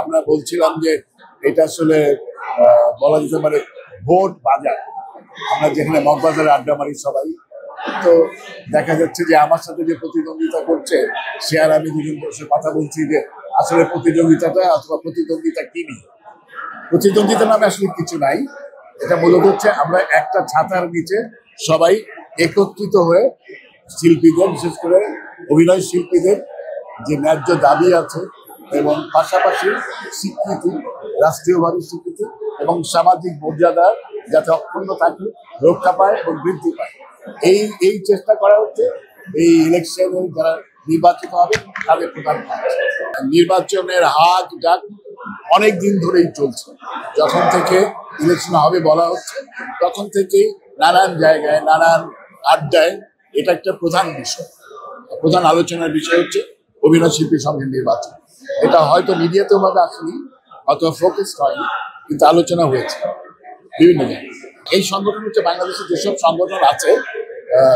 আমরা বলছিলাম যে এটা আসলে বলা যেতে পারে ভোট বাজার। আমরা যেখানে মগবাজারে আড্ডা মারি সবাই, তো দেখা যাচ্ছে যে আমার সাথে যে প্রতিদ্বন্দ্বিতা করছে সে আর আমি দুজন বসে কথা বলছি যে আসলে প্রতিযোগিতাটা অথবা প্রতিদ্বন্দ্বিতা কি নিয়ে। প্রতিদ্বন্দ্বিতা নামে আসলে কিছু নাই, এটা মূলত হচ্ছে আমরা একটা ছাতার নিচে সবাই একত্রিত হয়ে শিল্পীদের, বিশেষ করে অভিনয় শিল্পীদের যে ন্যায্য দাবি আছে এবং পাশাপাশি স্বীকৃতি, রাষ্ট্রীয়ভাবে স্বীকৃতি এবং সামাজিক মর্যাদা যাতে অক্ষুণ্ণ থাকে, রক্ষা পায় এবং বৃদ্ধি পায়, এই চেষ্টা করা হচ্ছে। এই ইলেকশনে যারা নির্বাচিত হবে তাদের প্রধান কাজ। নির্বাচনের হাক ডাক অনেক দিন ধরেই চলছে। যখন থেকে ইলেকশন হবে বলা হচ্ছে তখন থেকেই নানান জায়গায় নানান আড্ডায় এটা একটা প্রধান বিষয়, প্রধান আলোচনার বিষয় হচ্ছে অভিনয় শিল্পী সঙ্গে নির্বাচন। এটা হয়তো মিডিয়াতেও ভাবে আসেনি অথবা ফোকাস হয়নি, কিন্তু আলোচনা হয়েছে বিভিন্ন জায়গায়। এই সংগঠন হচ্ছে বাংলাদেশের যেসব সংগঠন আছে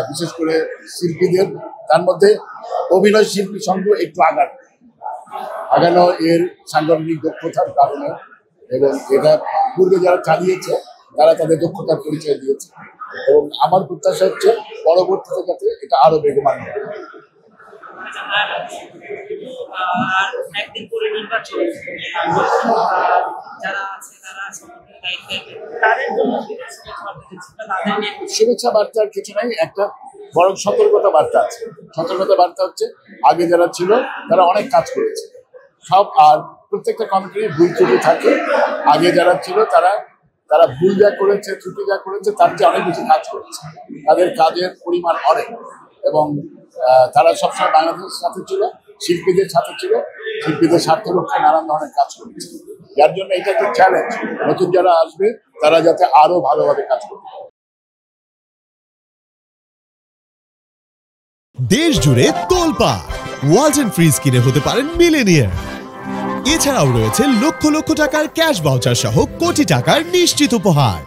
বিশেষ করে শিল্পীদের, তার মধ্যে অভিনয় শিল্পী সংঘ একটু আগানো এর সাংগঠনিক দক্ষতার কারণে, এবং এটা পূর্বে যারা চালিয়েছে তারা তাদের দক্ষতার পরিচয় দিয়েছে, এবং আমার প্রত্যাশা হচ্ছে পরবর্তীতে যাতে এটা আরো বেগবান হবে। শুভেচ্ছা বার্তার কিছু নাই, একটা বরং সতর্কতা বার্তা আছে। সতর্কতা বার্তা হচ্ছে আগে যারা ছিল তারা অনেক কাজ করেছে সব, আর প্রত্যেকটা কমিটির ভুল ত্রুটি থাকে। আগে যারা ছিল তারা ভুল যা করেছে, ত্রুটি যা করেছে তার চেয়ে অনেক বেশি কাজ করেছে, তাদের কাজের পরিমাণ অনেক, এবং তারা সবসময় বাংলাদেশের সাথে ছিল, শিল্পীদের সাথে ছিল, শিল্পীদের স্বার্থ রক্ষায় নানান ধরনের কাজ করেছে। যার জন্য এটা একটা চ্যালেঞ্জ, নতুন যারা আসবে তারা যাতে আরো ভালোভাবে কাজ করতে পারে। দেশ জুড়ে তোলপাড়, ওয়ালটন ফ্রিজ কিনে হতে পারেন মিলেনিয়ার। এছাড়াও রয়েছে লক্ষ লক্ষ টাকার ক্যাশ ভাউচার সহ কোটি টাকার নিশ্চিত উপহার।